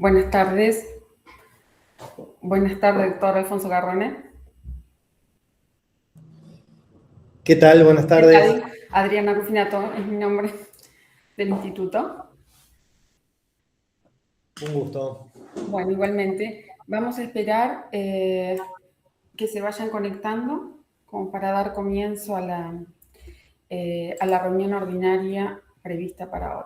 Buenas tardes. Buenas tardes, doctor Alfonso Garrone. ¿Qué tal? Buenas ¿Qué tardes. tal? Adriana Rufinato es mi nombre del instituto. Un gusto. Bueno, igualmente, vamos a esperar que se vayan conectando como para dar comienzo a la reunión ordinaria prevista para hoy.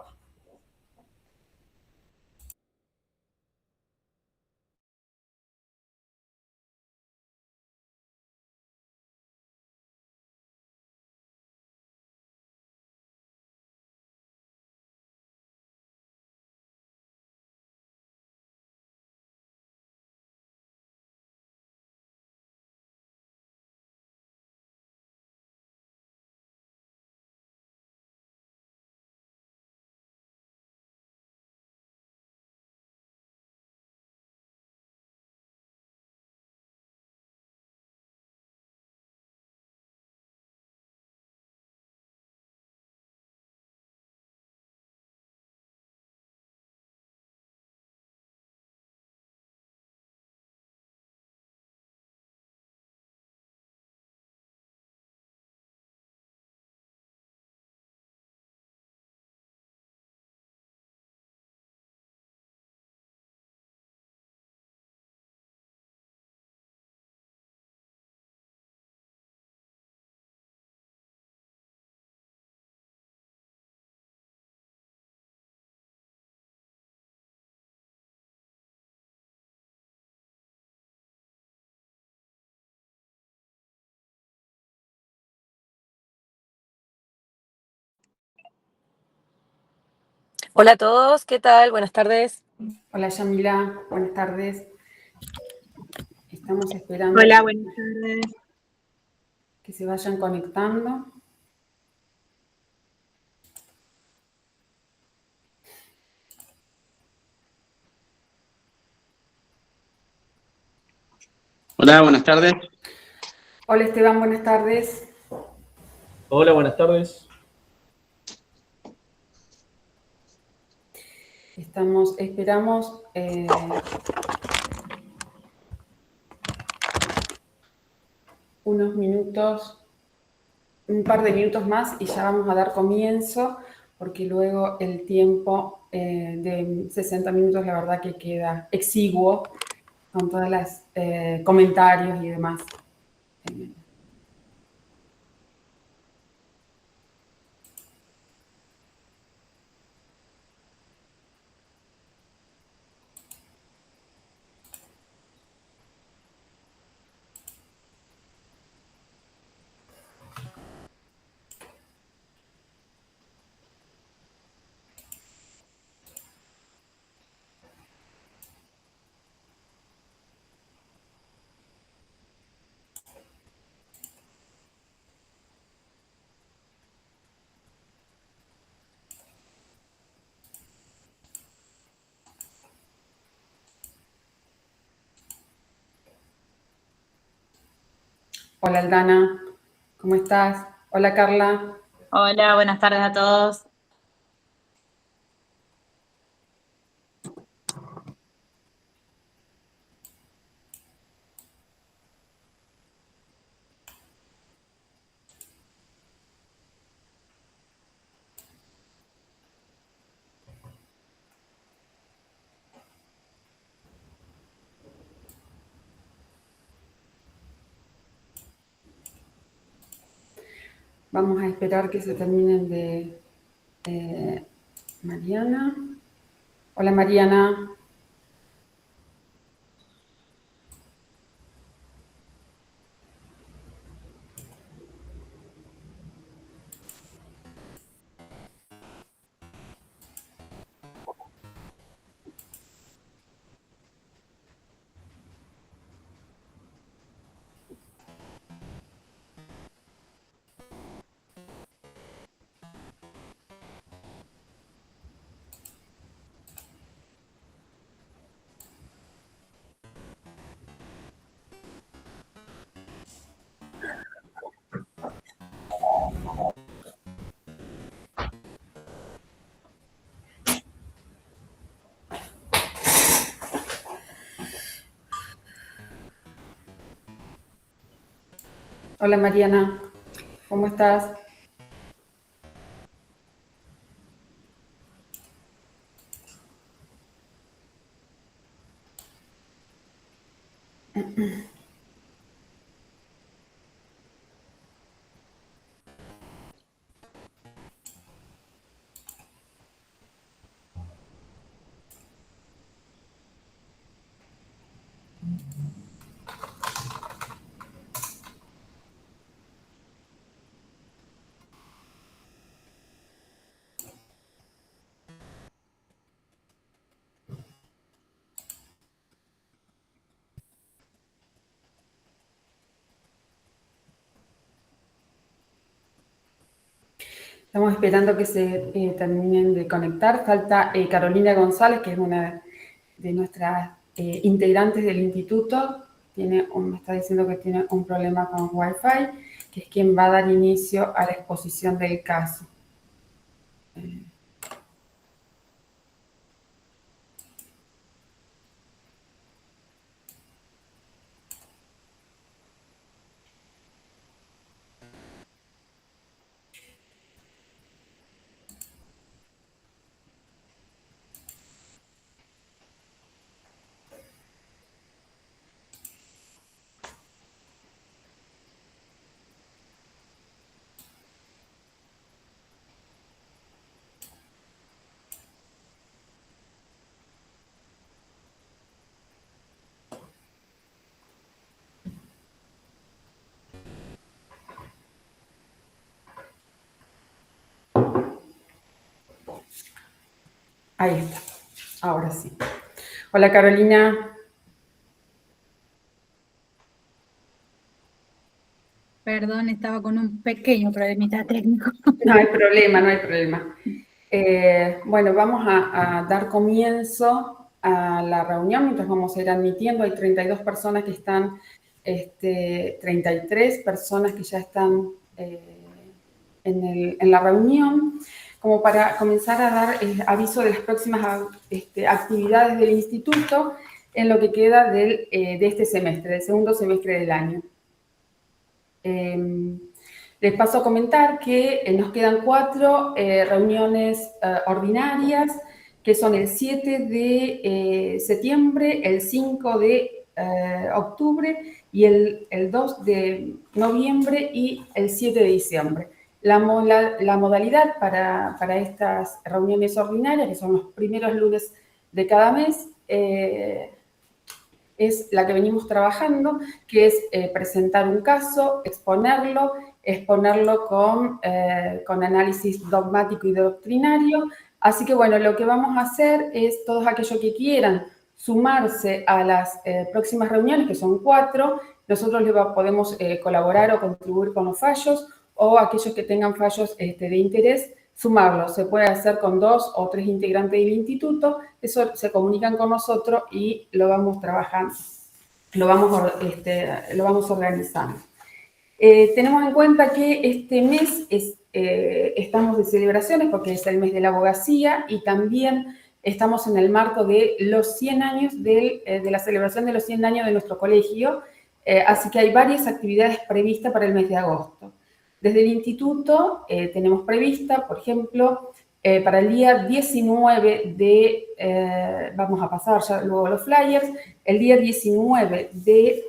Hola a todos, ¿qué tal? Buenas tardes. Hola Yamila, buenas tardes. Estamos esperando Hola, buenas tardes. que se vayan conectando. Hola, buenas tardes. Hola Esteban, buenas tardes. Hola, buenas tardes. Esperamos unos minutos, un par de minutos más y ya vamos a dar comienzo, porque luego el tiempo de 60 minutos, la verdad que queda exiguo con todos los comentarios y demás. Hola Aldana, ¿cómo estás? Hola Carla. Hola, buenas tardes a todos. Vamos a esperar que se terminen de Mariana. Hola Mariana. Hola Mariana, ¿cómo estás? Estamos esperando que se terminen de conectar. Falta Carolina González, que es una de nuestras integrantes del instituto. Me está diciendo que tiene un problema con Wi-Fi, que es quien va a dar inicio a la exposición del caso. Ahí está, ahora sí. Hola Carolina. Perdón, estaba con un pequeño problemita técnico. No hay problema, no hay problema. Bueno, vamos a dar comienzo a la reunión mientras vamos a ir admitiendo. Hay 32 personas que están, 33 personas que ya están en la reunión, como para comenzar a dar aviso de las próximas actividades del instituto en lo que queda de este semestre, del segundo semestre del año. Les paso a comentar que nos quedan 4 reuniones ordinarias, que son el 7 de septiembre, el 5 de octubre y el 2 de noviembre y el 7 de diciembre. La modalidad para estas reuniones ordinarias, que son los primeros lunes de cada mes, es la que venimos trabajando, que es presentar un caso, exponerlo con análisis dogmático y doctrinario. Así que, bueno, lo que vamos a hacer es todos aquellos que quieran sumarse a las próximas reuniones, que son 4, nosotros les podemos colaborar o contribuir con los fallos, o aquellos que tengan fallos de interés, sumarlos. Se puede hacer con 2 o 3 integrantes del instituto. Eso se comunican con nosotros y lo vamos trabajando, lo vamos organizando. Tenemos en cuenta que este mes estamos de celebraciones porque es el mes de la abogacía y también estamos en el marco de los 100 años de la celebración de los 100 años de nuestro colegio, así que hay varias actividades previstas para el mes de agosto. Desde el instituto tenemos prevista, por ejemplo, para el día 19 de, vamos a pasar ya luego los flyers, el día 19 de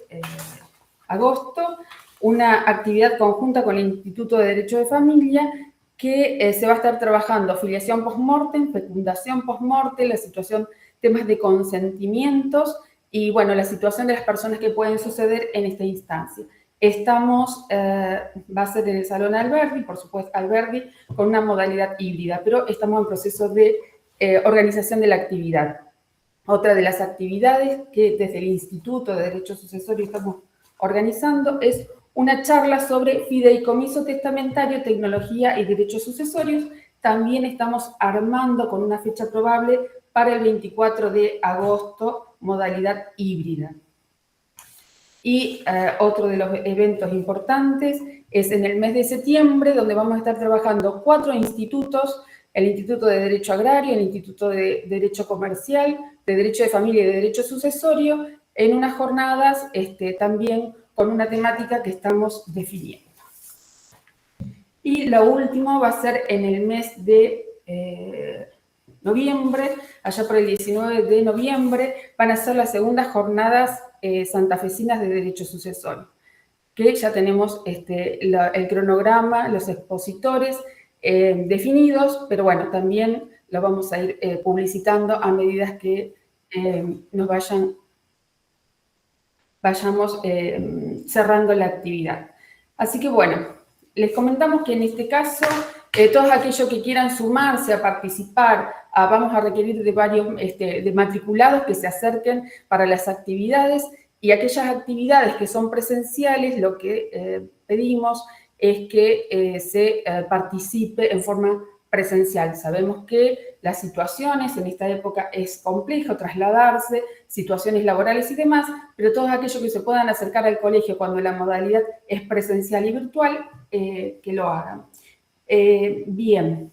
agosto, una actividad conjunta con el Instituto de Derecho de Familia que se va a estar trabajando filiación post-mortem, fecundación post-mortem, la situación, temas de consentimientos y, bueno, la situación de las personas que pueden suceder en esta instancia. Estamos, va a ser en el Salón Alberdi, por supuesto Alberdi, con una modalidad híbrida, pero estamos en proceso de organización de la actividad. Otra de las actividades que desde el Instituto de Derecho Sucesorio estamos organizando es una charla sobre fideicomiso testamentario, tecnología y derechos sucesorios. También estamos armando con una fecha probable para el 24 de agosto, modalidad híbrida. Y otro de los eventos importantes es en el mes de septiembre, donde vamos a estar trabajando 4 institutos, el Instituto de Derecho Agrario, el Instituto de Derecho Comercial, de Derecho de Familia y de Derecho Sucesorio, en unas jornadas también con una temática que estamos definiendo. Y lo último va a ser en el mes de noviembre, allá por el 19 de noviembre, van a ser las segundas jornadas santafesinas de Derecho Sucesorio, que ya tenemos el cronograma, los expositores definidos, pero bueno, también lo vamos a ir publicitando a medida que nos vayamos cerrando la actividad. Así que bueno, les comentamos que en este caso, todos aquellos que quieran sumarse a participar, vamos a requerir de varios de matriculados que se acerquen para las actividades, y aquellas actividades que son presenciales, lo que pedimos es que se participe en forma presencial. Sabemos que las situaciones en esta época es complejo trasladarse, situaciones laborales y demás, pero todos aquellos que se puedan acercar al colegio cuando la modalidad es presencial y virtual, que lo hagan. Bien.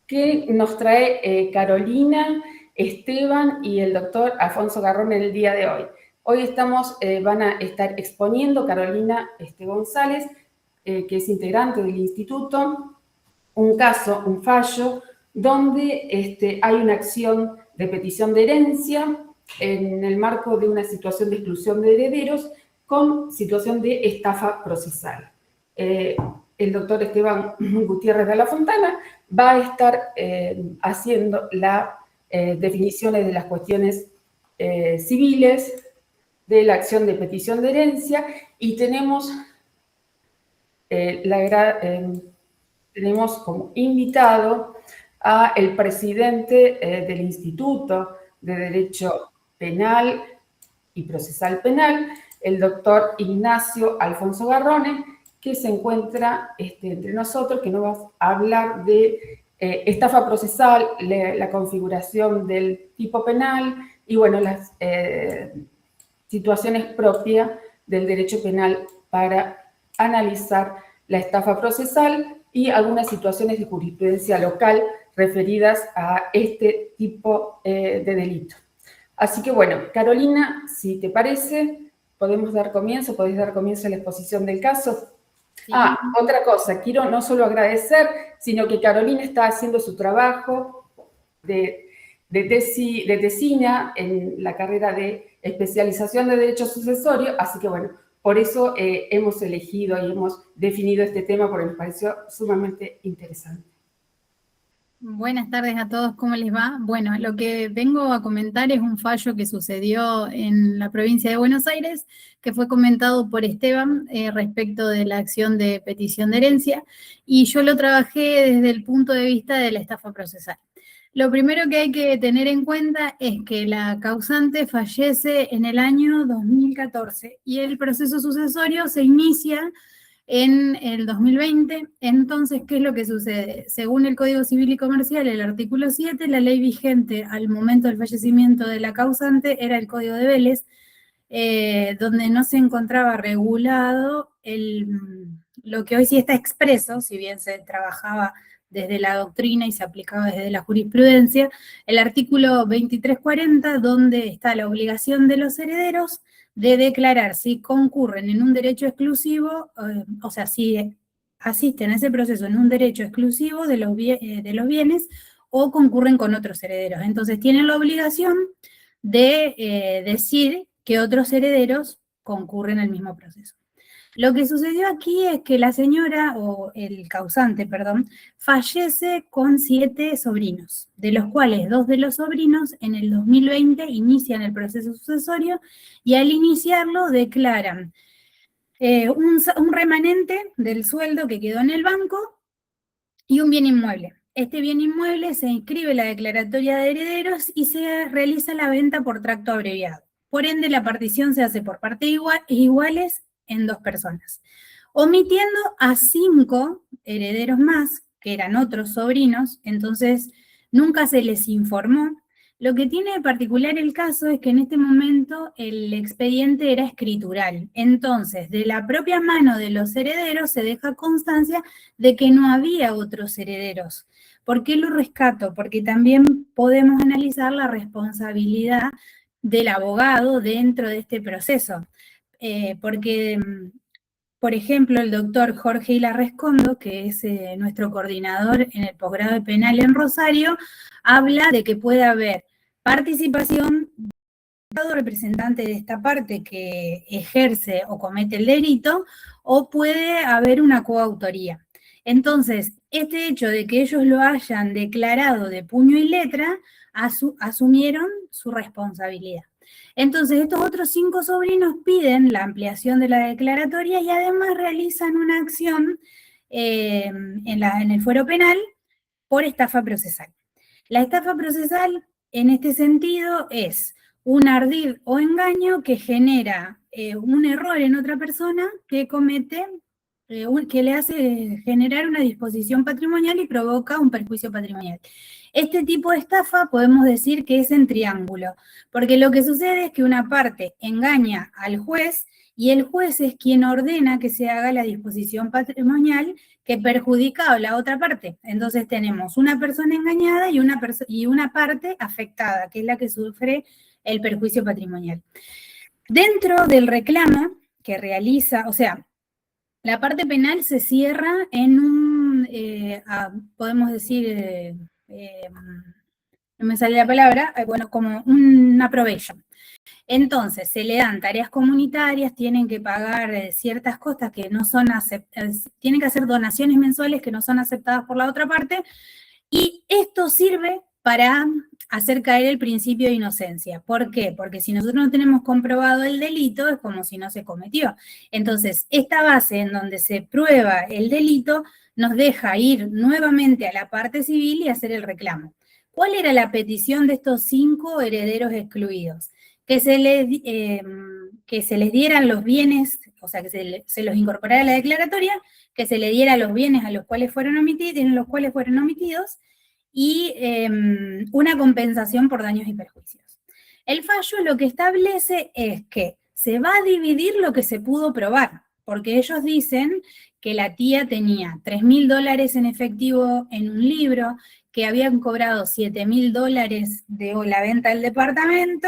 ¿Qué nos trae Carolina, Esteban y el doctor Alfonso Garrón en el día de hoy? Hoy van a estar exponiendo Carolina González, que es integrante del instituto, un caso, un fallo, donde hay una acción de petición de herencia en el marco de una situación de exclusión de herederos con situación de estafa procesal. El doctor Esteban Gutiérrez de la Fontana va a estar haciendo las definiciones de las cuestiones civiles de la acción de petición de herencia, y tenemos como invitado a el presidente del Instituto de Derecho Penal y Procesal Penal, el doctor Ignacio Alfonso Garrone, que se encuentra entre nosotros, que nos va a hablar de estafa procesal, la configuración del tipo penal y, bueno, las situaciones propias del derecho penal para analizar la estafa procesal y algunas situaciones de jurisprudencia local referidas a este tipo de delito. Así que, bueno, Carolina, si te parece, podés dar comienzo a la exposición del caso. Sí. Otra cosa, quiero no solo agradecer, sino que Carolina está haciendo su trabajo de tesina en la carrera de especialización de Derecho Sucesorio, así que bueno, por eso hemos elegido y hemos definido este tema porque nos pareció sumamente interesante. Buenas tardes a todos, ¿cómo les va? Bueno, lo que vengo a comentar es un fallo que sucedió en la provincia de Buenos Aires, que fue comentado por Esteban respecto de la acción de petición de herencia, y yo lo trabajé desde el punto de vista de la estafa procesal. Lo primero que hay que tener en cuenta es que la causante fallece en el año 2014 y el proceso sucesorio se inicia en el 2020. Entonces, ¿qué es lo que sucede? Según el Código Civil y Comercial, el artículo 7, la ley vigente al momento del fallecimiento de la causante era el Código de Vélez, donde no se encontraba regulado lo que hoy sí está expreso, si bien se trabajaba desde la doctrina y se aplicaba desde la jurisprudencia, el artículo 2340, donde está la obligación de los herederos de declarar si concurren en un derecho exclusivo, o sea, si asisten a ese proceso en un derecho exclusivo de los bienes o concurren con otros herederos. Entonces tienen la obligación de decir que otros herederos concurren al mismo proceso. Lo que sucedió aquí es que la señora, o el causante, perdón, fallece con 7 sobrinos, de los cuales 2 de los sobrinos en el 2020 inician el proceso sucesorio y al iniciarlo declaran un remanente del sueldo que quedó en el banco y un bien inmueble. Este bien inmueble se inscribe en la declaratoria de herederos y se realiza la venta por tracto abreviado. Por ende, la partición se hace por partes iguales en 2 personas, omitiendo a 5 herederos más, que eran otros sobrinos. Entonces nunca se les informó. Lo que tiene de particular el caso es que en este momento el expediente era escritural. Entonces, de la propia mano de los herederos se deja constancia de que no había otros herederos. ¿Por qué lo rescato? Porque también podemos analizar la responsabilidad del abogado dentro de este proceso. porque, por ejemplo, el doctor Jorge Ilarrescondo, que es nuestro coordinador en el posgrado de penal en Rosario, habla de que puede haber participación del representante de esta parte que ejerce o comete el delito, o puede haber una coautoría. Entonces, este hecho de que ellos lo hayan declarado de puño y letra, asumieron su responsabilidad. Entonces, estos otros 5 sobrinos piden la ampliación de la declaratoria y además realizan una acción en el fuero penal por estafa procesal. La estafa procesal, en este sentido, es un ardid o engaño que genera un error en otra persona que comete, que le hace generar una disposición patrimonial y provoca un perjuicio patrimonial. Este tipo de estafa podemos decir que es en triángulo, porque lo que sucede es que una parte engaña al juez y el juez es quien ordena que se haga la disposición patrimonial que perjudica a la otra parte. Entonces tenemos una persona engañada y una parte afectada, que es la que sufre el perjuicio patrimonial. Dentro del reclamo que realiza, o sea, la parte penal se cierra en un, podemos decir, no me sale la palabra, bueno, como una probation. Entonces, se le dan tareas comunitarias, tienen que pagar ciertas cosas que no son aceptadas, tienen que hacer donaciones mensuales que no son aceptadas por la otra parte, y esto sirve para hacer caer el principio de inocencia. ¿Por qué? Porque si nosotros no tenemos comprobado el delito, es como si no se cometió. Entonces, esta base en donde se prueba el delito nos deja ir nuevamente a la parte civil y hacer el reclamo. ¿Cuál era la petición de estos 5 herederos excluidos? Que se les dieran los bienes, o sea, que se los incorporara a la declaratoria, que se le diera los bienes a los cuales fueron omitidos, y una compensación por daños y perjuicios. El fallo lo que establece es que se va a dividir lo que se pudo probar, porque ellos dicen que la tía tenía $3.000 en efectivo en un libro, que habían cobrado $7.000 de la venta del departamento,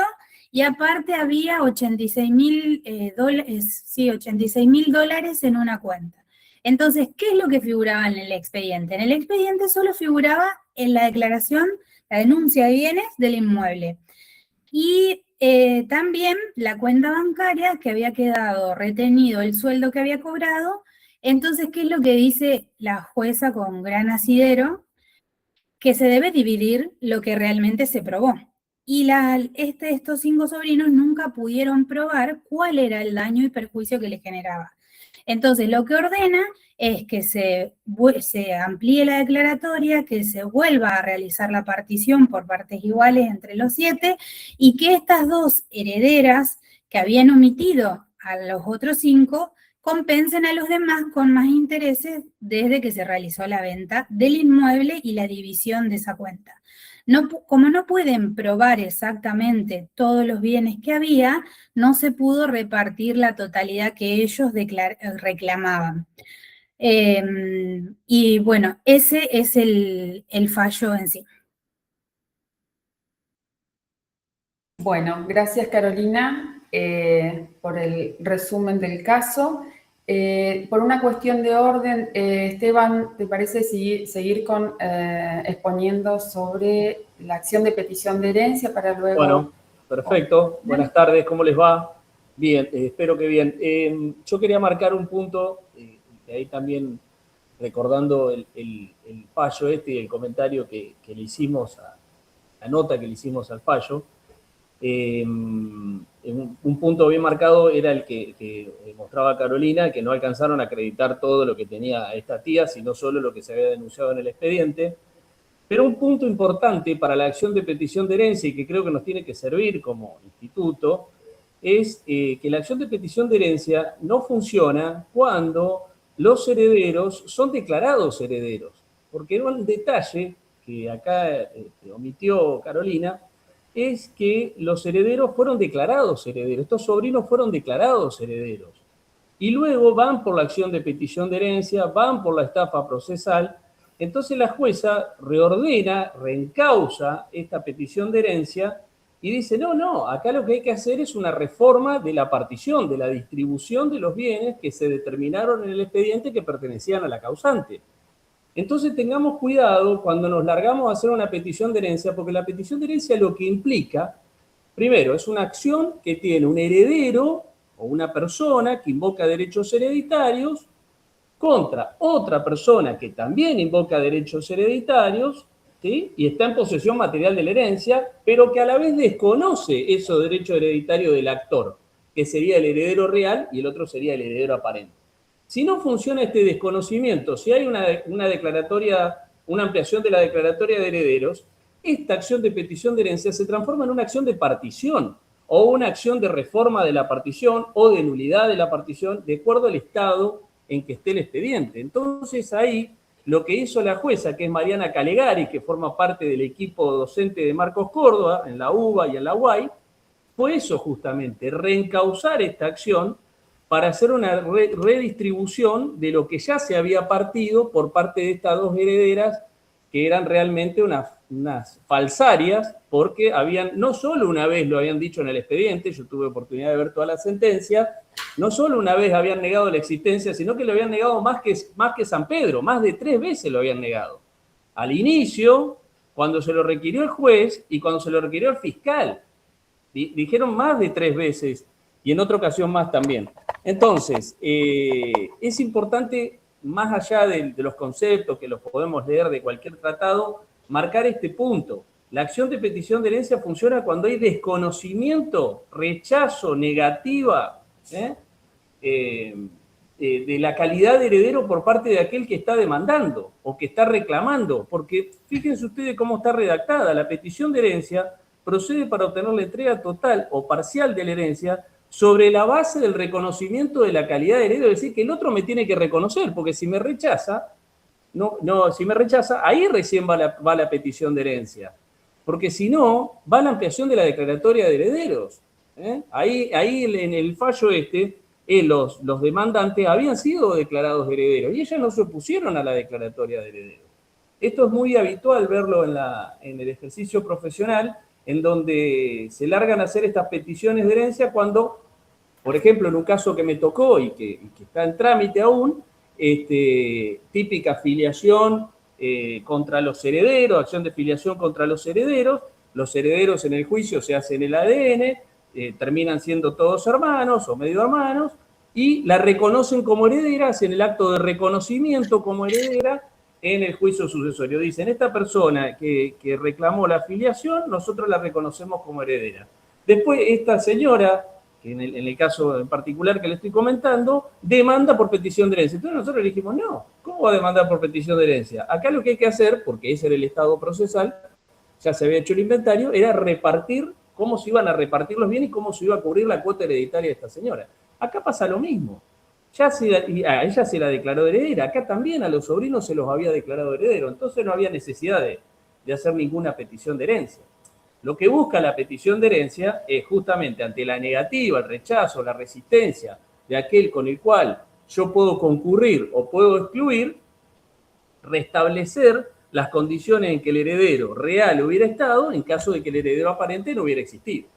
y aparte había $86.000 en una cuenta. Entonces, ¿qué es lo que figuraba en el expediente? En el expediente solo figuraba en la declaración, la denuncia de bienes del inmueble. Y también la cuenta bancaria que había quedado retenido el sueldo que había cobrado. Entonces, ¿qué es lo que dice la jueza con gran asidero? Que se debe dividir lo que realmente se probó. Y estos 5 sobrinos nunca pudieron probar cuál era el daño y perjuicio que les generaba. Entonces, lo que ordena es que se amplíe la declaratoria, que se vuelva a realizar la partición por partes iguales entre los 7, y que estas 2 herederas que habían omitido a los otros 5 compensen a los demás con más intereses desde que se realizó la venta del inmueble y la división de esa cuenta. Como no pueden probar exactamente todos los bienes que había, no se pudo repartir la totalidad que ellos reclamaban. Y bueno, ese es el fallo en sí. Bueno, gracias Carolina por el resumen del caso. Por una cuestión de orden, Esteban, ¿te parece seguir exponiendo sobre la acción de petición de herencia para luego? Bueno, perfecto. Buenas tardes, ¿cómo les va? Bien, espero que bien. Yo quería marcar un punto, de ahí también recordando el fallo y el comentario que le hicimos, la nota que le hicimos al fallo. Un punto bien marcado era el que mostraba Carolina, que no alcanzaron a acreditar todo lo que tenía esta tía, sino solo lo que se había denunciado en el expediente. Pero un punto importante para la acción de petición de herencia, y que creo que nos tiene que servir como instituto, es que la acción de petición de herencia no funciona cuando los herederos son declarados herederos. Porque un detalle que acá omitió Carolina es que los herederos fueron declarados herederos, estos sobrinos fueron declarados herederos. Y luego van por la acción de petición de herencia, van por la estafa procesal. Entonces la jueza reordena, reencausa esta petición de herencia y dice, no, acá lo que hay que hacer es una reforma de la partición, de la distribución de los bienes que se determinaron en el expediente que pertenecían a la causante. Entonces tengamos cuidado cuando nos largamos a hacer una petición de herencia, porque la petición de herencia lo que implica, primero, es una acción que tiene un heredero o una persona que invoca derechos hereditarios contra otra persona que también invoca derechos hereditarios, ¿sí? Y está en posesión material de la herencia, pero que a la vez desconoce esos derechos hereditarios del actor, que sería el heredero real y el otro sería el heredero aparente. Si no funciona este desconocimiento, si hay una declaratoria, una ampliación de la declaratoria de herederos, esta acción de petición de herencia se transforma en una acción de partición o una acción de reforma de la partición o de nulidad de la partición de acuerdo al estado en que esté el expediente. Entonces ahí lo que hizo la jueza, que es Mariana Calegari, que forma parte del equipo docente de Marcos Córdoba, en la UBA y en la UAI, fue eso justamente, reencauzar esta acción para hacer una redistribución de lo que ya se había partido por parte de estas dos herederas, que eran realmente unas falsarias, porque no solo una vez lo habían dicho en el expediente, yo tuve oportunidad de ver toda la sentencia, no solo una vez habían negado la existencia, sino que lo habían negado más que San Pedro, más de 3 veces lo habían negado. Al inicio, cuando se lo requirió el juez y cuando se lo requirió el fiscal, dijeron más de 3 veces y en otra ocasión más también. Entonces, es importante, más allá de los conceptos que los podemos leer de cualquier tratado, marcar este punto. La acción de petición de herencia funciona cuando hay desconocimiento, rechazo, negativa, de la calidad de heredero por parte de aquel que está demandando o que está reclamando. Porque fíjense ustedes cómo está redactada. La petición de herencia procede para obtener la entrega total o parcial de la herencia sobre la base del reconocimiento de la calidad de heredero, es decir, que el otro me tiene que reconocer, porque si me rechaza, ahí recién va la petición de herencia, porque si no, va la ampliación de la declaratoria de herederos. Ahí en el fallo los demandantes habían sido declarados herederos y ellos no se opusieron a la declaratoria de herederos. Esto es muy habitual verlo en el ejercicio profesional, en donde se largan a hacer estas peticiones de herencia cuando, por ejemplo, en un caso que me tocó y que está en trámite aún, típica filiación contra los herederos, acción de filiación contra los herederos en el juicio se hacen el ADN, terminan siendo todos hermanos o medio hermanos, y la reconocen como heredera, hacen el acto de reconocimiento como heredera en el juicio sucesorio. Dicen, esta persona que reclamó la filiación, nosotros la reconocemos como heredera. Después, esta señora, que en el caso en particular que le estoy comentando, demanda por petición de herencia. Entonces nosotros le dijimos, no, ¿cómo va a demandar por petición de herencia? Acá lo que hay que hacer, porque ese era el estado procesal, ya se había hecho el inventario, era repartir cómo se iban a repartir los bienes y cómo se iba a cubrir la cuota hereditaria de esta señora. Acá pasa lo mismo. A ella se la declaró heredera, acá también a los sobrinos se los había declarado heredero, entonces no había necesidad de hacer ninguna petición de herencia. Lo que busca la petición de herencia es justamente ante la negativa, el rechazo, la resistencia de aquel con el cual yo puedo concurrir o puedo excluir, restablecer las condiciones en que el heredero real hubiera estado en caso de que el heredero aparente no hubiera existido.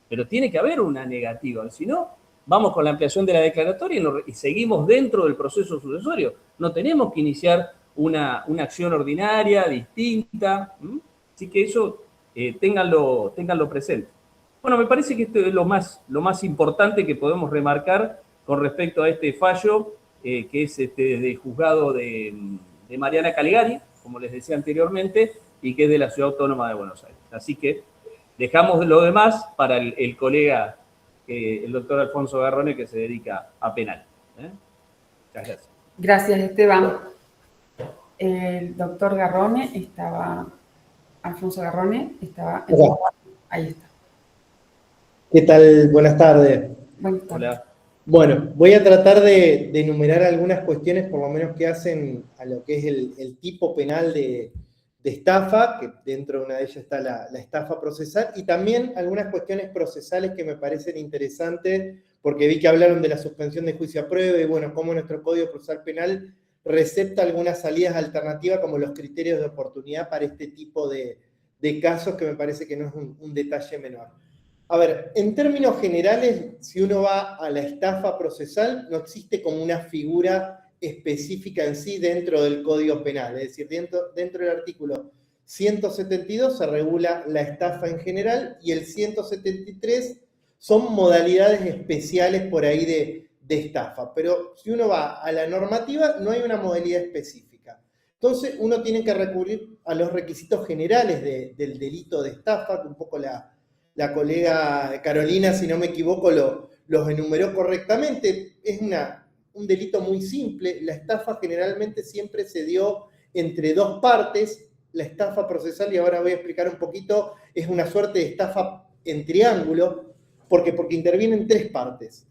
Pero tiene que haber una negativa, si no, vamos con la ampliación de la declaratoria y seguimos dentro del proceso sucesorio. No tenemos que iniciar una acción ordinaria, distinta. Así que eso ténganlo presente. Bueno, me parece que esto es lo más importante que podemos remarcar con respecto a este fallo, que es del juzgado de Mariana Calegari, como les decía anteriormente, y que es de la Ciudad Autónoma de Buenos Aires. Así que dejamos lo demás para el colega, el doctor Alfonso Garrone, que se dedica a penal. Muchas gracias. Gracias, Esteban. El doctor Garrone Alfonso Garrone estaba... Ahí está. ¿Qué tal? Buenas tardes. Buenas tardes. Hola. Bueno, voy a tratar de enumerar algunas cuestiones, por lo menos que hacen a lo que es el tipo penal de estafa, que dentro de una de ellas está la estafa procesal, y también algunas cuestiones procesales que me parecen interesantes, porque vi que hablaron de la suspensión de juicio a prueba, y bueno, cómo nuestro Código Procesal Penal recepta algunas salidas alternativas, como los criterios de oportunidad para este tipo de de casos que me parece que no es un detalle menor. A ver, en términos generales, si uno va a la estafa procesal, no existe como una figura específica en sí dentro del Código Penal. Es decir, dentro del artículo 172 se regula la estafa en general y el 173 son modalidades especiales por ahí de estafa. Pero si uno va a la normativa, no hay una modalidad específica. Entonces, uno tiene que recurrir a los requisitos generales del delito de estafa, que un poco la colega Carolina, si no me equivoco, los enumeró correctamente. Es un delito muy simple. La estafa generalmente siempre se dio entre dos partes. La estafa procesal, y ahora voy a explicar un poquito, es una suerte de estafa en triángulo, porque intervienen tres partes.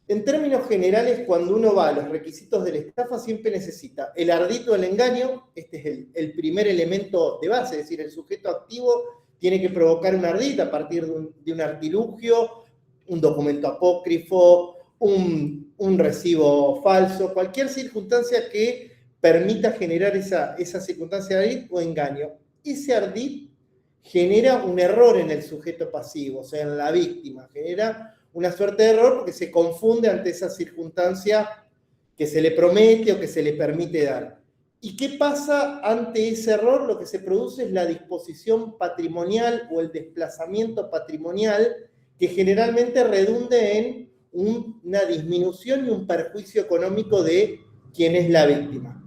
En términos generales, cuando uno va a los requisitos de la estafa, siempre necesita el ardid o el engaño. Este es el primer elemento de base, es decir, el sujeto activo tiene que provocar un ardid a partir de un artilugio, un documento apócrifo, un recibo falso, cualquier circunstancia que permita generar esa circunstancia de ardid o engaño. Ese ardid genera un error en el sujeto pasivo, o sea, en la víctima, genera una suerte de error porque se confunde ante esa circunstancia que se le promete o que se le permite dar. ¿Y qué pasa ante ese error? Lo que se produce es la disposición patrimonial o el desplazamiento patrimonial que generalmente redunde en una disminución y un perjuicio económico de quien es la víctima.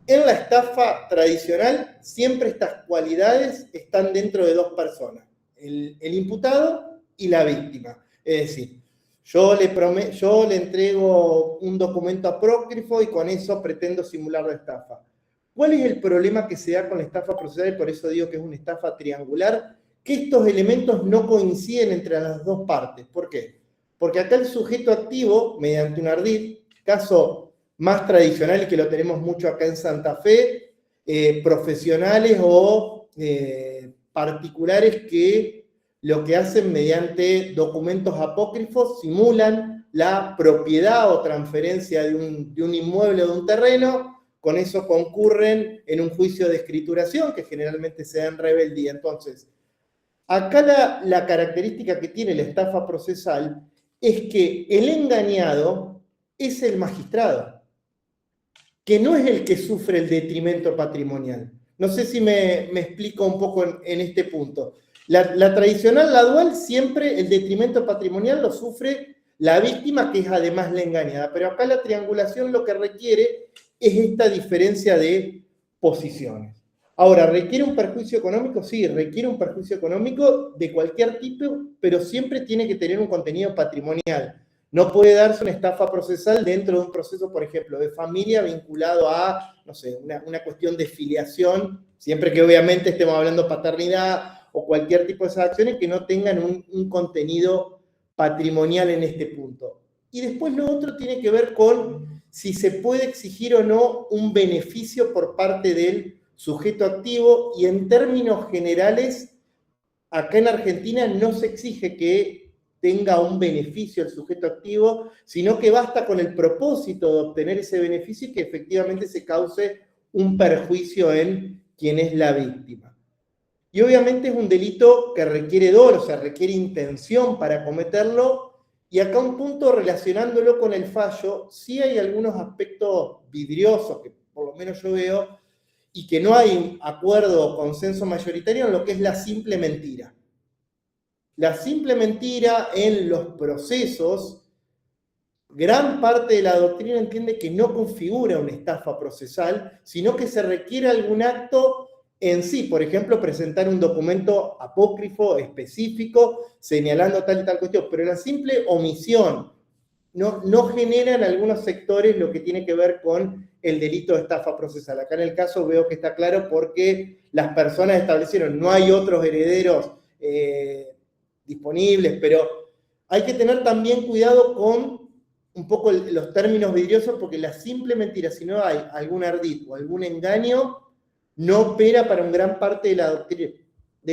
En la estafa tradicional, siempre estas cualidades están dentro de dos personas, el imputado y la víctima. Es decir, yo le entrego un documento apócrifo y con eso pretendo simular la estafa. ¿Cuál es el problema que se da con la estafa procesal? Y por eso digo que es una estafa triangular, que estos elementos no coinciden entre las dos partes. ¿Por qué? Porque acá el sujeto activo, mediante un ardid, caso más tradicional y que lo tenemos mucho acá en Santa Fe, profesionales o particulares que lo que hacen mediante documentos apócrifos simulan la propiedad o transferencia de un inmueble o de un terreno, con eso concurren en un juicio de escrituración que generalmente se da en rebeldía. Entonces, acá la característica que tiene la estafa procesal es que el engañado es el magistrado, que no es el que sufre el detrimento patrimonial. No sé si me explico un poco en este punto. La tradicional, la dual, siempre el detrimento patrimonial lo sufre la víctima, que es además la engañada. Pero acá la triangulación lo que requiere es esta diferencia de posiciones. Ahora, ¿requiere un perjuicio económico? Sí, requiere un perjuicio económico de cualquier tipo, pero siempre tiene que tener un contenido patrimonial. No puede darse una estafa procesal dentro de un proceso, por ejemplo, de familia vinculado a, no sé, una cuestión de filiación, siempre que obviamente estemos hablando de paternidad o cualquier tipo de esas acciones que no tengan un contenido patrimonial en este punto. Y después lo otro tiene que ver con si se puede exigir o no un beneficio por parte del sujeto activo, y en términos generales, acá en Argentina no se exige que tenga un beneficio el sujeto activo, sino que basta con el propósito de obtener ese beneficio y que efectivamente se cause un perjuicio en quien es la víctima. Y obviamente es un delito que requiere dolo, o sea, requiere intención para cometerlo, y acá un punto relacionándolo con el fallo, sí hay algunos aspectos vidriosos que por lo menos yo veo, y que no hay acuerdo o consenso mayoritario en lo que es la simple mentira. La simple mentira en los procesos, gran parte de la doctrina entiende que no configura una estafa procesal, sino que se requiere algún acto en sí, por ejemplo, presentar un documento apócrifo específico señalando tal y tal cuestión, pero la simple omisión no genera en algunos sectores lo que tiene que ver con el delito de estafa procesal. Acá en el caso veo que está claro porque las personas establecieron, no hay otros herederos disponibles, pero hay que tener también cuidado con un poco los términos vidriosos, porque la simple mentira, si no hay algún ardid o algún engaño, no opera para una gran parte de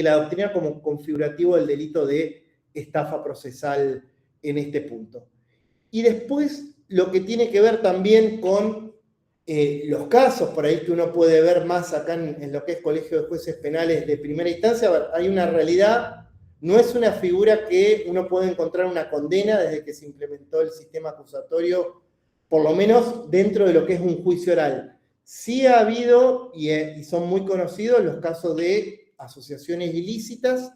la doctrina como configurativo del delito de estafa procesal en este punto. Y después lo que tiene que ver también con los casos por ahí que uno puede ver más acá en lo que es Colegio de Jueces Penales de primera instancia, a ver, hay una realidad, no es una figura que uno puede encontrar una condena desde que se implementó el sistema acusatorio, por lo menos dentro de lo que es un juicio oral. Sí ha habido, y son muy conocidos, los casos de asociaciones ilícitas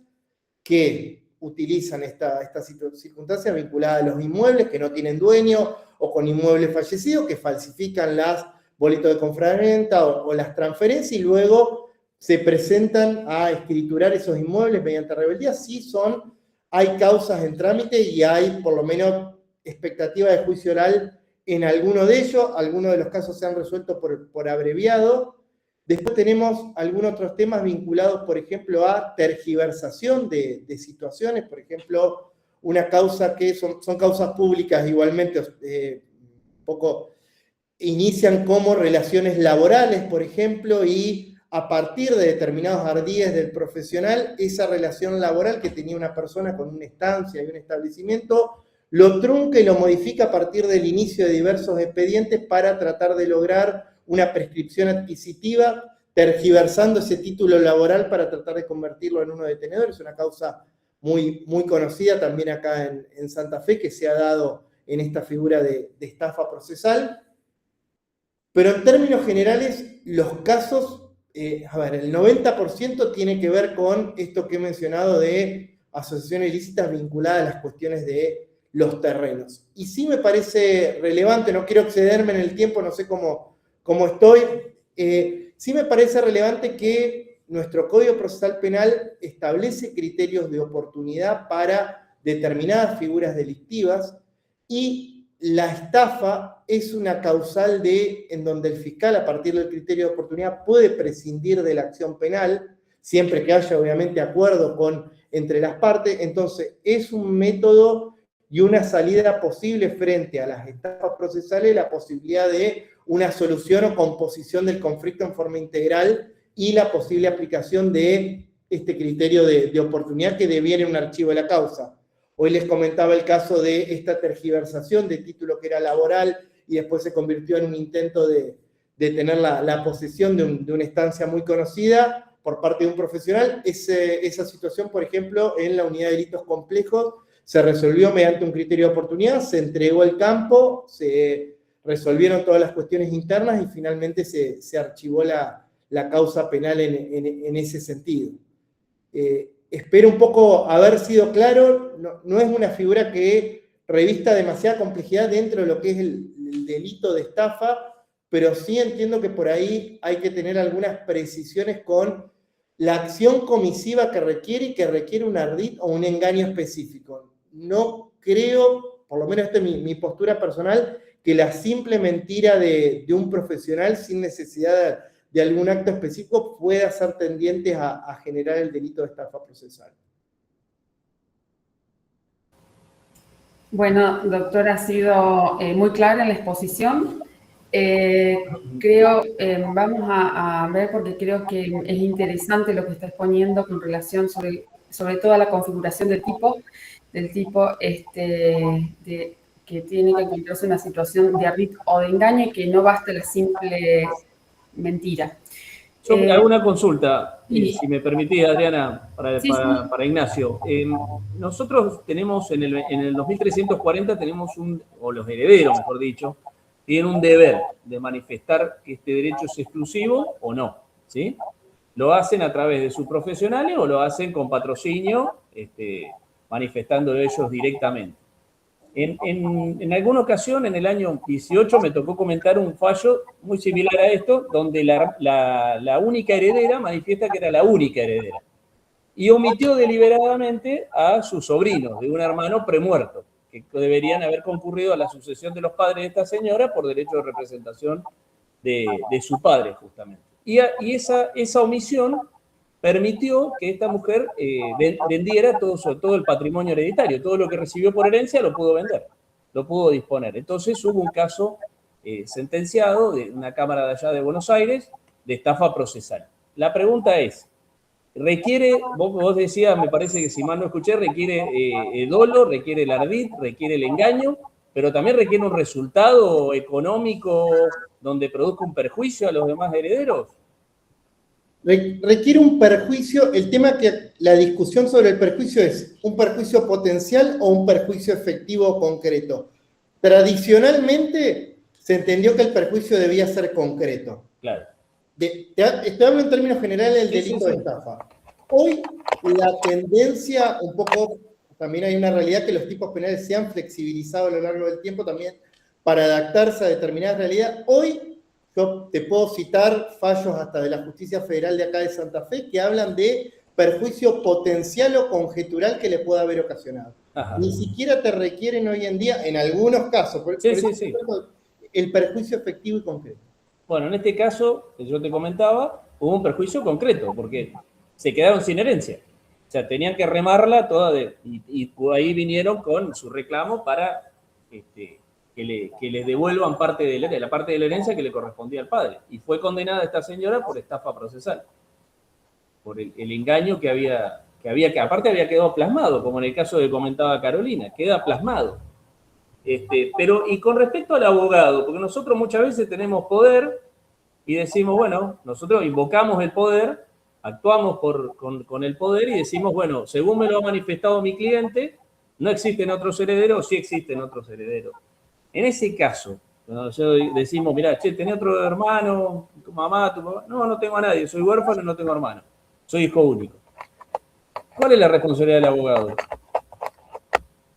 que utilizan estas circunstancias vinculadas a los inmuebles que no tienen dueño o con inmuebles fallecidos, que falsifican las boletos de compraventa o las transferencias y luego se presentan a escriturar esos inmuebles mediante rebeldía. Sí hay causas en trámite y hay por lo menos expectativa de juicio oral en alguno de ellos. Algunos de los casos se han resuelto por abreviado. Después tenemos algunos otros temas vinculados, por ejemplo, a tergiversación de situaciones. Por ejemplo, una causa que son causas públicas igualmente, un poco inician como relaciones laborales, por ejemplo, y a partir de determinados ardíes del profesional, esa relación laboral que tenía una persona con una estancia y un establecimiento, lo trunca y lo modifica a partir del inicio de diversos expedientes para tratar de lograr una prescripción adquisitiva, tergiversando ese título laboral para tratar de convertirlo en uno de tenedor. Es una causa muy, muy conocida también acá en Santa Fe, que se ha dado en esta figura de estafa procesal. Pero en términos generales, los casos, el 90% tiene que ver con esto que he mencionado de asociaciones ilícitas vinculadas a las cuestiones de los terrenos. Y sí me parece relevante, no quiero excederme en el tiempo, no sé cómo estoy, sí me parece relevante que nuestro Código Procesal Penal establece criterios de oportunidad para determinadas figuras delictivas y la estafa es una causal en donde el fiscal, a partir del criterio de oportunidad, puede prescindir de la acción penal, siempre que haya, obviamente, acuerdo entre las partes. Entonces, es un método y una salida posible frente a las estafas procesales, la posibilidad de una solución o composición del conflicto en forma integral y la posible aplicación de este criterio de oportunidad que deviene un archivo de la causa. Hoy les comentaba el caso de esta tergiversación de título que era laboral y después se convirtió en un intento de tener la posesión de una estancia muy conocida por parte de un profesional. Esa situación, por ejemplo, en la unidad de delitos complejos, se resolvió mediante un criterio de oportunidad, se entregó el campo, se resolvieron todas las cuestiones internas y finalmente se archivó la causa penal en ese sentido. Espero un poco haber sido claro, no es una figura que revista demasiada complejidad dentro de lo que es el delito de estafa, pero sí entiendo que por ahí hay que tener algunas precisiones con la acción comisiva que requiere un ardid o un engaño específico. No creo, por lo menos esta es mi postura personal, que la simple mentira de un profesional sin necesidad de algún acto específico pueda ser tendiente a generar el delito de estafa procesal. Bueno, doctor, ha sido muy clara en la exposición. Vamos a ver, porque creo que es interesante lo que está exponiendo con relación sobre todo a la configuración del tipo que tiene que encontrarse una situación de ardid o de engaño y que no basta la simple mentira. Yo hago una consulta, sí. Si me permitís, Adriana, para Ignacio. Nosotros tenemos en el 2340 tenemos o los herederos, mejor dicho, tienen un deber de manifestar que este derecho es exclusivo o no, ¿sí? Lo hacen a través de sus profesionales o lo hacen con patrocinio, manifestándolo ellos directamente. En alguna ocasión, en el año 18, me tocó comentar un fallo muy similar a esto, donde la única heredera manifiesta que era la única heredera y omitió deliberadamente a sus sobrinos de un hermano premuerto, que deberían haber concurrido a la sucesión de los padres de esta señora por derecho de representación de su padre, justamente. Y esa omisión permitió que esta mujer vendiera todo el patrimonio hereditario, todo lo que recibió por herencia lo pudo vender, lo pudo disponer. Entonces hubo un caso sentenciado de una cámara de allá de Buenos Aires de estafa procesal. La pregunta es, vos decías, me parece que si mal no escuché, requiere dolo, requiere el ardid, requiere el engaño, pero también requiere un resultado económico donde produzca un perjuicio a los demás herederos. Requiere un perjuicio, el tema que la discusión sobre el perjuicio es un perjuicio potencial o un perjuicio efectivo concreto. Tradicionalmente se entendió que el perjuicio debía ser concreto. Claro. Te hablo en términos generales del delito de estafa. Hoy la tendencia, un poco, también hay una realidad que los tipos penales se han flexibilizado a lo largo del tiempo también para adaptarse a determinadas realidades. Hoy yo te puedo citar fallos hasta de la Justicia Federal de acá de Santa Fe que hablan de perjuicio potencial o conjetural que le pueda haber ocasionado. Ajá. Ni siquiera te requieren hoy en día, en algunos casos, Sí. el perjuicio efectivo y concreto. Bueno, en este caso, que yo te comentaba, hubo un perjuicio concreto, porque se quedaron sin herencia. O sea, tenían que remarla toda y ahí vinieron con su reclamo para que le devuelvan parte de la parte de la herencia que le correspondía al padre. Y fue condenada esta señora por estafa procesal, por el engaño que aparte había quedado plasmado, como en el caso que comentaba Carolina, queda plasmado. Pero, y con respecto al abogado, porque nosotros muchas veces tenemos poder y decimos, bueno, nosotros invocamos el poder, actuamos con el poder y decimos, bueno, según me lo ha manifestado mi cliente, no existen otros herederos o sí existen otros herederos. En ese caso, cuando decimos, mira, che, ¿tenés otro hermano, tu mamá, tu papá? No, no tengo a nadie, soy huérfano y no tengo hermano, soy hijo único. ¿Cuál es la responsabilidad del abogado?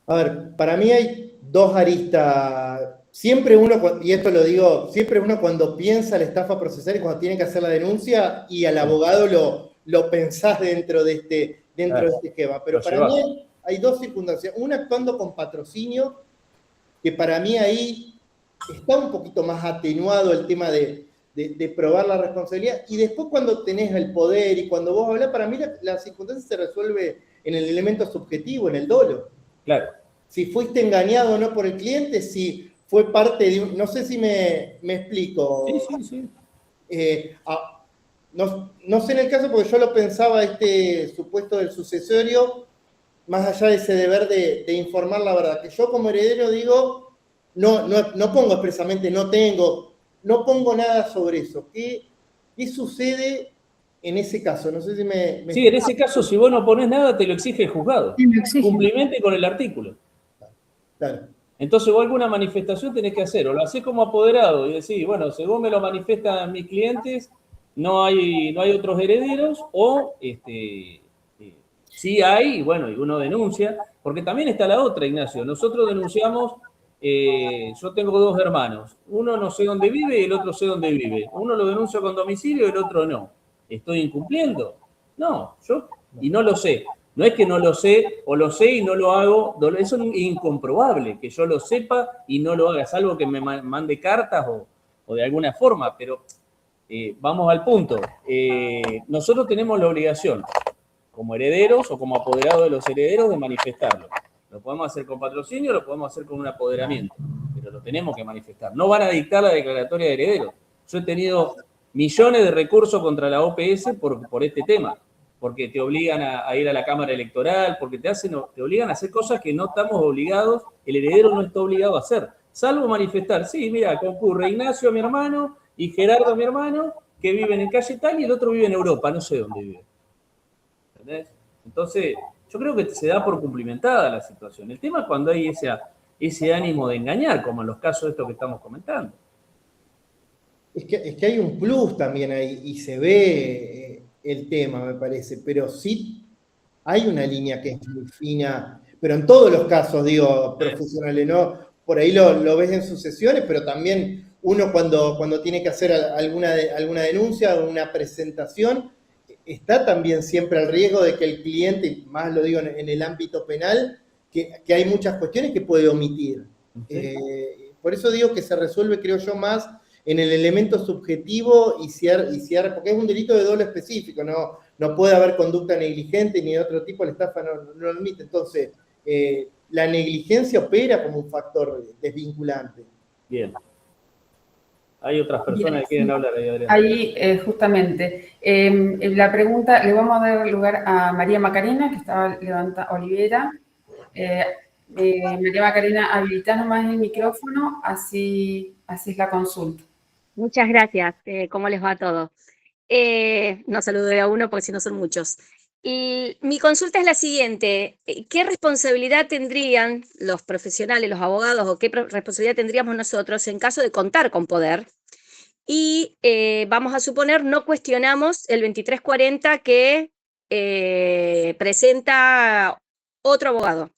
A ver, para mí hay dos aristas. Siempre uno, y esto lo digo, siempre uno cuando piensa la estafa procesal y cuando tiene que hacer la denuncia y al abogado lo pensás dentro de este esquema. Pero para mí hay dos circunstancias. Una actuando con patrocinio, que para mí ahí está un poquito más atenuado el tema de probar la responsabilidad. Y después cuando tenés el poder y cuando vos hablás, para mí la circunstancia se resuelve en el elemento subjetivo, en el dolo. Claro. Si fuiste engañado o no por el cliente, si fue parte de un... No sé si me explico. Sí. No sé en el caso, porque yo lo pensaba, supuesto del sucesorio, más allá de ese deber de informar la verdad, que yo como heredero digo, no pongo expresamente, no pongo nada sobre eso. ¿Qué sucede en ese caso? No sé si me Sí, en ese caso, si vos no ponés nada, te lo exige el juzgado. Cumplimente con el artículo. Claro. Entonces vos alguna manifestación tenés que hacer, o lo hacés como apoderado y decís, bueno, según me lo manifiestan mis clientes, no hay otros herederos, o sí hay, y bueno, y uno denuncia, porque también está la otra, Ignacio. Nosotros denunciamos, yo tengo dos hermanos, uno no sé dónde vive y el otro sé dónde vive. Uno lo denuncio con domicilio y el otro no. ¿Estoy incumpliendo? No, y no lo sé. No es que no lo sé, o lo sé y no lo hago. Eso es incomprobable, que yo lo sepa y no lo haga, salvo que me mande cartas o de alguna forma. Pero vamos al punto. Nosotros tenemos la obligación, como herederos o como apoderados de los herederos, de manifestarlo. Lo podemos hacer con patrocinio, lo podemos hacer con un apoderamiento, pero lo tenemos que manifestar. No van a dictar la declaratoria de herederos. Yo he tenido millones de recursos contra la OPS por este tema, porque te obligan a ir a la Cámara Electoral, porque te obligan a hacer cosas que no estamos obligados, el heredero no está obligado a hacer, salvo manifestar. Sí, mira, concurre Ignacio, mi hermano, y Gerardo, mi hermano, que viven en calle tal y el otro vive en Europa, no sé dónde vive. ¿Entendés? Entonces, yo creo que se da por cumplimentada la situación. El tema es cuando hay ese ánimo de engañar, como en los casos estos que estamos comentando. Es que hay un plus también ahí, y se ve el tema, me parece, pero sí hay una línea que es muy fina, pero en todos los casos, digo, profesionales, ¿no? Por ahí lo ves en sucesiones, pero también uno cuando tiene que hacer alguna denuncia, una presentación, está también siempre al riesgo de que el cliente, más lo digo en el ámbito penal, que hay muchas cuestiones que puede omitir. Por eso digo que se resuelve, creo yo, más en el elemento subjetivo porque es un delito de dolo específico, no puede haber conducta negligente ni de otro tipo, la estafa no lo admite. Entonces, la negligencia opera como un factor desvinculante. Bien. Hay otras personas que quieren hablar ahí, Adriana. Ahí, justamente, la pregunta, le vamos a dar lugar a María Macarena, que estaba levantando, Olivera. María Macarena, habilitá nomás el micrófono, así es la consulta. Muchas gracias. ¿Cómo les va a todos? No saludé a uno porque si no son muchos. Y mi consulta es la siguiente. ¿Qué responsabilidad tendrían los profesionales, los abogados, o qué responsabilidad tendríamos nosotros en caso de contar con poder? Y vamos a suponer, no cuestionamos el 2340 que presenta otro abogado.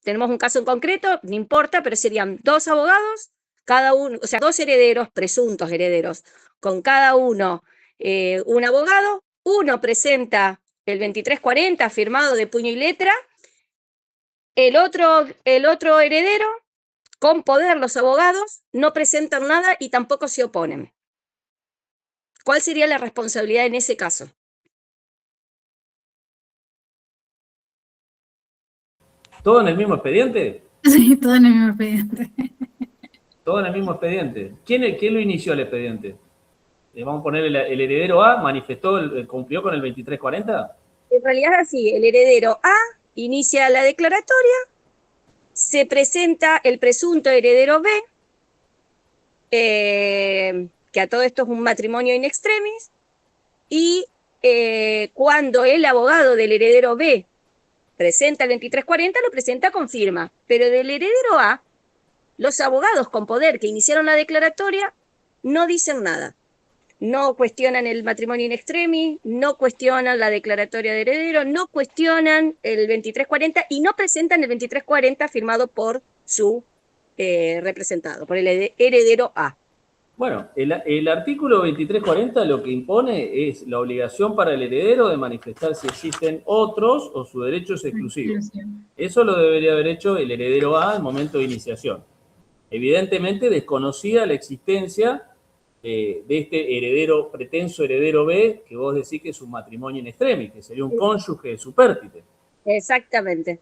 Tenemos un caso en concreto, no importa, pero serían 2 abogados, cada uno, o sea, 2 herederos, presuntos herederos, con cada uno un abogado. Uno presenta el 2340 firmado de puño y letra, el otro heredero, con poder, los abogados no presentan nada y tampoco se oponen. ¿Cuál sería la responsabilidad en ese caso? ¿Todo en el mismo expediente? Sí, todo en el mismo expediente. Todo en el mismo expediente. ¿Quién lo inició el expediente? Vamos a poner el heredero A, cumplió con el 2340. En realidad es así, el heredero A inicia la declaratoria, se presenta el presunto heredero B, que a todo esto es un matrimonio in extremis, y cuando el abogado del heredero B presenta el 2340, lo presenta con firma, pero del heredero A, los abogados con poder que iniciaron la declaratoria no dicen nada. No cuestionan el matrimonio in extremis, no cuestionan la declaratoria de heredero, no cuestionan el 2340 y no presentan el 2340 firmado por su representado, por el heredero A. Bueno, el artículo 2340 lo que impone es la obligación para el heredero de manifestar si existen otros o su derecho es exclusivo. Eso lo debería haber hecho el heredero A al momento de iniciación. Evidentemente desconocía la existencia de este pretenso heredero B, que vos decís que es un matrimonio in extremis, que sería un cónyuge de supértite. Exactamente.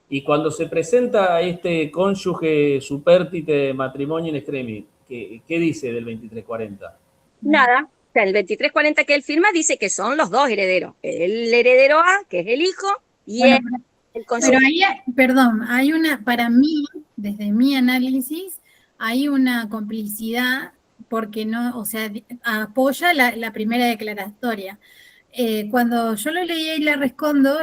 Y cuando se presenta a este cónyuge supértite de matrimonio in extremis, ¿qué dice del 2340? Nada. O sea, el 2340 que él firma dice que son los 2 herederos. El heredero A, que es el hijo, y Bueno, el cónyuge. pero ahí, perdón, hay para mí, desde mi análisis, hay una complicidad porque no, o sea, apoya la primera declaratoria. Cuando yo lo leí y la rescondo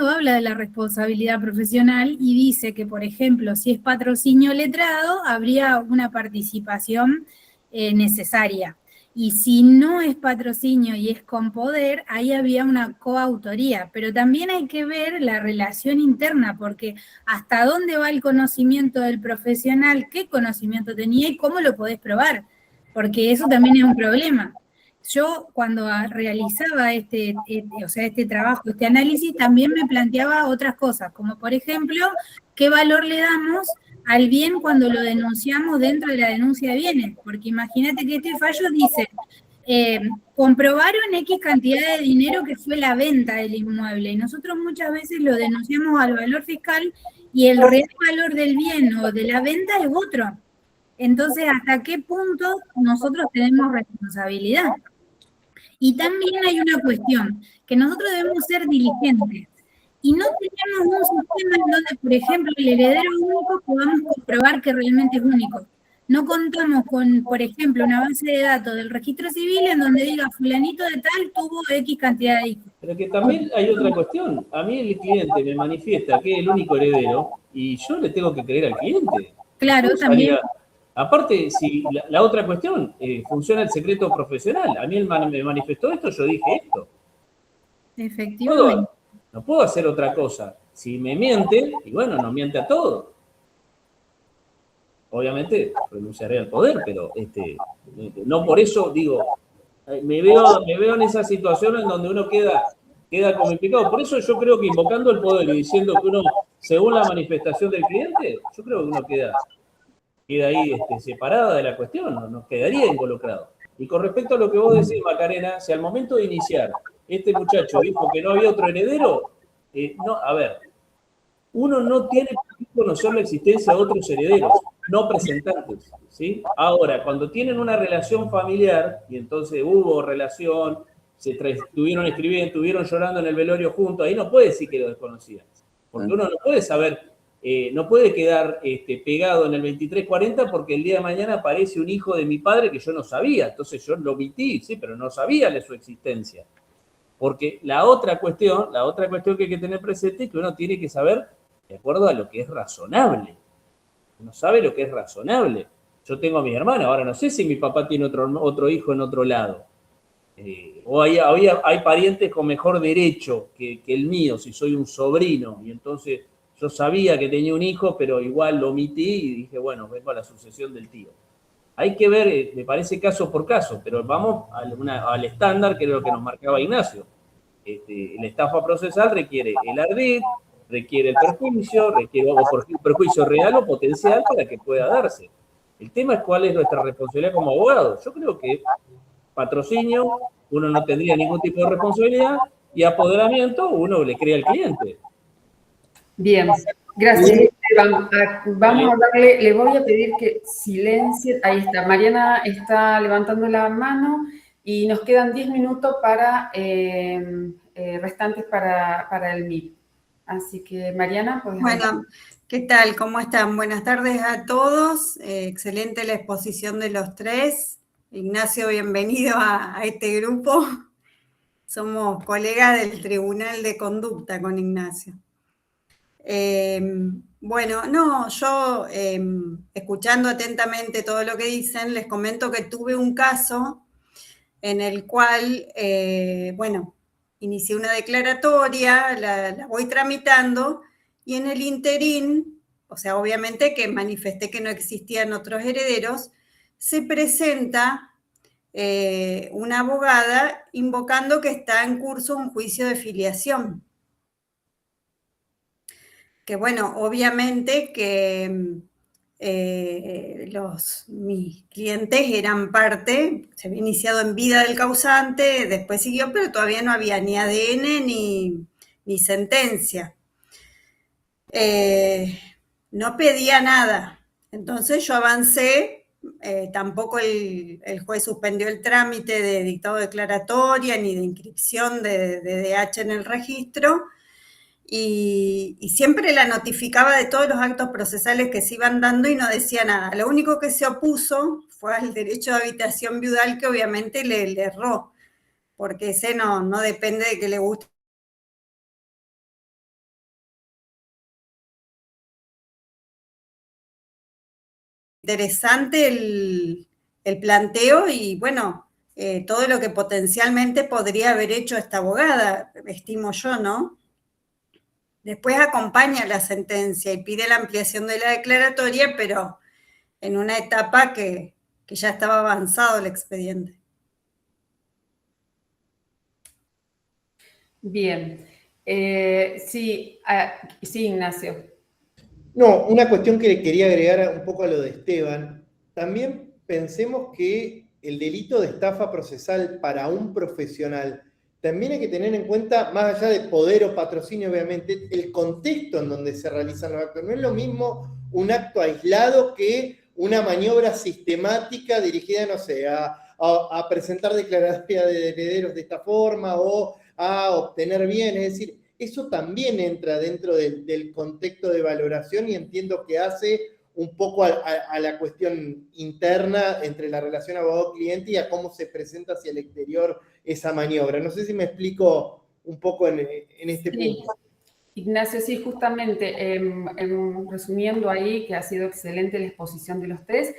habla de la responsabilidad profesional y dice que, por ejemplo, si es patrocinio letrado, habría una participación necesaria. Y si no es patrocinio y es con poder, ahí había una coautoría. Pero también hay que ver la relación interna, porque hasta dónde va el conocimiento del profesional, qué conocimiento tenía y cómo lo podés probar, porque eso también es un problema. Yo cuando realizaba este trabajo, este análisis, también me planteaba otras cosas, como por ejemplo, ¿qué valor le damos al bien cuando lo denunciamos dentro de la denuncia de bienes? Porque imagínate que este fallo dice, comprobaron X cantidad de dinero que fue la venta del inmueble, y nosotros muchas veces lo denunciamos al valor fiscal y el real valor del bien o de la venta es otro. Entonces, ¿hasta qué punto nosotros tenemos responsabilidad? Y también hay una cuestión, que nosotros debemos ser diligentes. Y no tenemos un sistema en donde, por ejemplo, el heredero único podamos comprobar que realmente es único. No contamos con, por ejemplo, una base de datos del registro civil en donde diga fulanito de tal tuvo X cantidad de hijos. Pero que también hay otra cuestión. A mí el cliente me manifiesta que es el único heredero y yo le tengo que creer al cliente. Claro, también. Aparte, si la otra cuestión, funciona el secreto profesional. A mí él me manifestó esto, yo dije esto. Efectivamente. No puedo hacer otra cosa. Si me miente, y bueno, nos miente a todos. Obviamente renunciaré al poder, pero no por eso digo, me veo en esa situación en donde uno queda como implicado. Por eso yo creo que invocando el poder y diciendo que uno, según la manifestación del cliente, yo creo que uno queda ahí separada de la cuestión, no quedaría involucrado. Y con respecto a lo que vos decís, Macarena, si al momento de iniciar este muchacho dijo que no había otro heredero, uno no tiene que conocer la existencia de otros herederos, no presentantes, ¿sí? Ahora, cuando tienen una relación familiar, y entonces hubo relación, estuvieron escribiendo, estuvieron llorando en el velorio juntos, ahí no puede decir que lo desconocían, porque uno no puede saber no puede quedar pegado en el 2340 porque el día de mañana aparece un hijo de mi padre que yo no sabía. Entonces yo lo omití, sí, pero no sabía de su existencia. Porque la otra cuestión que hay que tener presente es que uno tiene que saber de acuerdo a lo que es razonable. Uno sabe lo que es razonable. Yo tengo a mi hermano, ahora no sé si mi papá tiene otro hijo en otro lado. O hay parientes con mejor derecho que el mío, si soy un sobrino, y entonces yo sabía que tenía un hijo, pero igual lo omití y dije, bueno, vengo a la sucesión del tío. Hay que ver, me parece caso por caso, pero vamos al estándar que es lo que nos marcaba Ignacio. La estafa procesal requiere el ardid, requiere el perjuicio, requiere un perjuicio real o potencial para que pueda darse. El tema es cuál es nuestra responsabilidad como abogados. Yo creo que patrocinio, uno no tendría ningún tipo de responsabilidad, y apoderamiento, uno le crea al cliente. Bien, gracias, Esteban. Vamos a darle, le voy a pedir que silencie. Ahí está, Mariana está levantando la mano y nos quedan 10 minutos para restantes para el MIP. Así que, Mariana, puedes hablar. Bueno, ¿qué tal? ¿Cómo están? Buenas tardes a todos. Excelente la exposición de los tres. Ignacio, bienvenido a este grupo. Somos colegas del Tribunal de Conducta con Ignacio. Bueno, no, yo escuchando atentamente todo lo que dicen, les comento que tuve un caso en el cual, bueno, inicié una declaratoria, la voy tramitando, y en el interín, o sea, obviamente que manifesté que no existían otros herederos, se presenta una abogada invocando que está en curso un juicio de filiación. Que bueno, obviamente que mis clientes eran parte, se había iniciado en vida del causante, después siguió, pero todavía no había ni ADN ni sentencia. No pedía nada, entonces yo avancé, tampoco el juez suspendió el trámite de dictado declaratoria ni de inscripción de DH en el registro, y siempre la notificaba de todos los actos procesales que se iban dando y no decía nada. Lo único que se opuso fue al derecho de habitación viudal, que obviamente le erró, porque ese no depende de que le guste. Interesante el planteo y bueno, todo lo que potencialmente podría haber hecho esta abogada, estimo yo, ¿no? Después acompaña la sentencia y pide la ampliación de la declaratoria, pero en una etapa que ya estaba avanzado el expediente. Bien. Sí, Ignacio. No, una cuestión que le quería agregar un poco a lo de Esteban. También pensemos que el delito de estafa procesal para un profesional también hay que tener en cuenta, más allá de poder o patrocinio, obviamente, el contexto en donde se realizan los actos. No es lo mismo un acto aislado que una maniobra sistemática dirigida, no sé, a presentar declaratoria de herederos de esta forma o a obtener bienes. Es decir, eso también entra dentro del contexto de valoración y entiendo que hace un poco a la cuestión interna entre la relación abogado-cliente y a cómo se presenta hacia el exterior esa maniobra. No sé si me explico un poco en este punto. Ignacio, sí, justamente, resumiendo ahí, que ha sido excelente la exposición de los tres,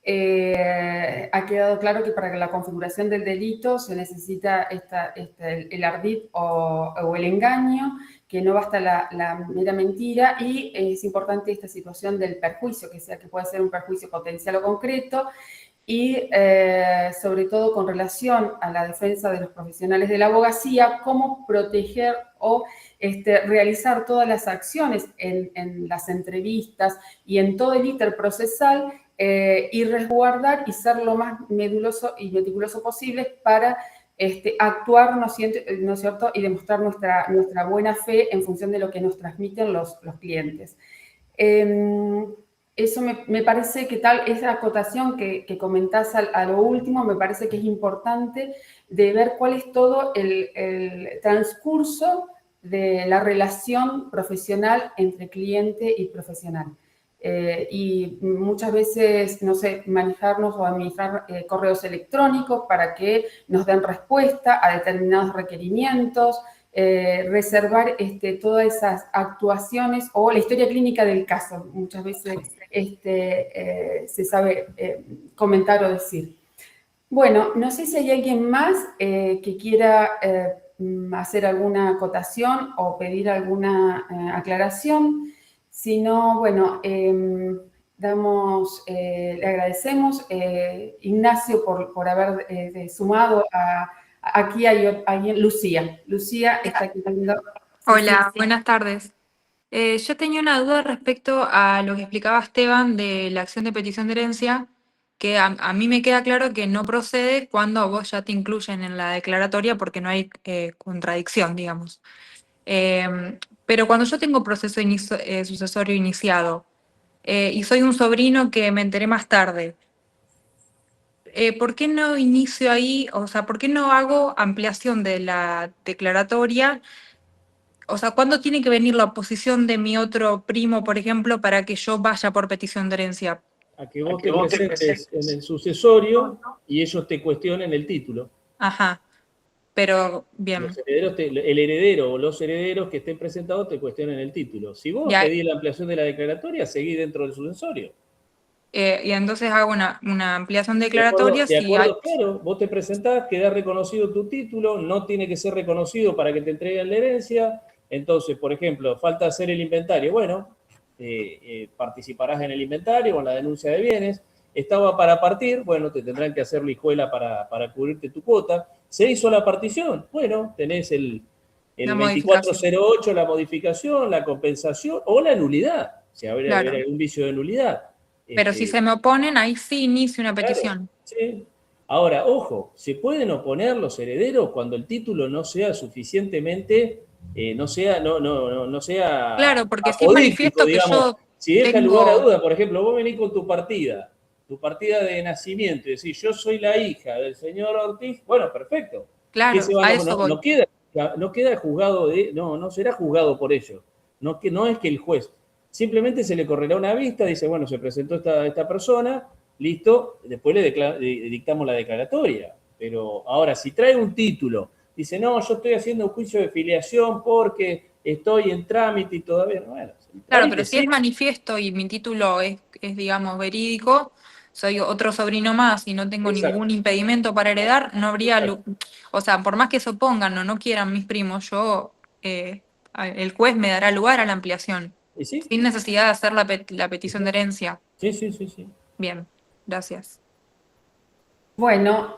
ha quedado claro que para la configuración del delito se necesita el ardid o el engaño, que no basta la mera mentira, y es importante esta situación del perjuicio, que puede ser un perjuicio potencial o concreto, y sobre todo con relación a la defensa de los profesionales de la abogacía, cómo proteger o realizar todas las acciones en las entrevistas y en todo el íter procesal, y resguardar y ser lo más meduloso y meticuloso posible para actuar, ¿no es cierto?, y demostrar nuestra buena fe en función de lo que nos transmiten los clientes. Eso me parece que esa acotación que comentás a lo último, me parece que es importante de ver cuál es todo el transcurso de la relación profesional entre cliente y profesional. Y muchas veces, no sé, manejarnos o administrar correos electrónicos para que nos den respuesta a determinados requerimientos, reservar todas esas actuaciones o la historia clínica del caso. Muchas veces se sabe comentar o decir. Bueno, no sé si hay alguien más que quiera hacer alguna acotación o pedir alguna aclaración. Si no, bueno, le agradecemos, Ignacio, por haber sumado aquí hay alguien, Lucía. Lucía está aquí viendo. Hola, buenas tardes. Yo tenía una duda respecto a lo que explicaba Esteban de la acción de petición de herencia, que a mí me queda claro que no procede cuando a vos ya te incluyen en la declaratoria porque no hay contradicción, digamos. Pero cuando yo tengo proceso sucesorio iniciado y soy un sobrino que me enteré más tarde, ¿por qué no inicio ahí? O sea, ¿por qué no hago ampliación de la declaratoria? O sea, ¿cuándo tiene que venir la oposición de mi otro primo, por ejemplo, para que yo vaya por petición de herencia? A que vos te presentes en el sucesorio y ellos te cuestionen el título. Ajá, pero bien. Los herederos el heredero o los herederos que estén presentados te cuestionen el título. Si vos pedís la ampliación de la declaratoria, seguí dentro del sucesorio. Y entonces hago una ampliación declaratoria. De acuerdo, claro, vos te presentás, queda reconocido tu título, no tiene que ser reconocido para que te entreguen la herencia. Entonces, por ejemplo, falta hacer el inventario. Bueno, participarás en el inventario o en la denuncia de bienes. Estaba para partir, bueno, te tendrán que hacer la hijuela para cubrirte tu cuota. ¿Se hizo la partición? Bueno, tenés el 2408, la modificación, la compensación o la nulidad, si habrá algún vicio de nulidad. Pero si se me oponen, ahí sí inicio una petición. Claro, sí. Ahora, ojo, se pueden oponer los herederos cuando el título no sea suficientemente, no sea. Claro, porque si manifiesto digamos, que yo. Si deja lugar a duda, por ejemplo, vos venís con tu partida de nacimiento, y decís, yo soy la hija del señor Ortiz, bueno, perfecto. Claro, a eso voy. No queda juzgado no será juzgado por ello. No es que el juez. Simplemente se le correrá una vista, dice, bueno, se presentó esta persona, listo, después le dictamos la declaratoria. Pero ahora, si trae un título, dice, no, yo estoy haciendo un juicio de filiación porque estoy en trámite y todavía no. Bueno, claro, pero si es manifiesto y mi título es digamos, verídico, soy otro sobrino más y no tengo ningún impedimento para heredar, no habría, o sea, por más que se opongan o no quieran mis primos, el juez me dará lugar a la ampliación. ¿Sí? Sin necesidad de hacer la petición de herencia. Sí. Bien, gracias. Bueno,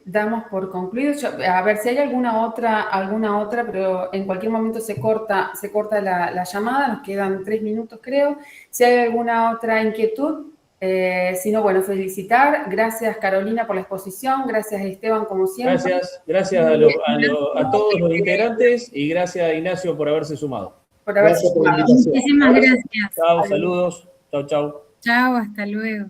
damos por concluido. A ver si hay alguna otra, pero en cualquier momento se corta la llamada, nos quedan 3 minutos creo. Si hay alguna otra inquietud, si no, bueno, felicitar. Gracias Carolina por la exposición, gracias Esteban como siempre. Gracias a todos los integrantes y gracias a Ignacio por haberse sumado. Muchísimas gracias. Chao, saludos. Chao. Chao, hasta luego.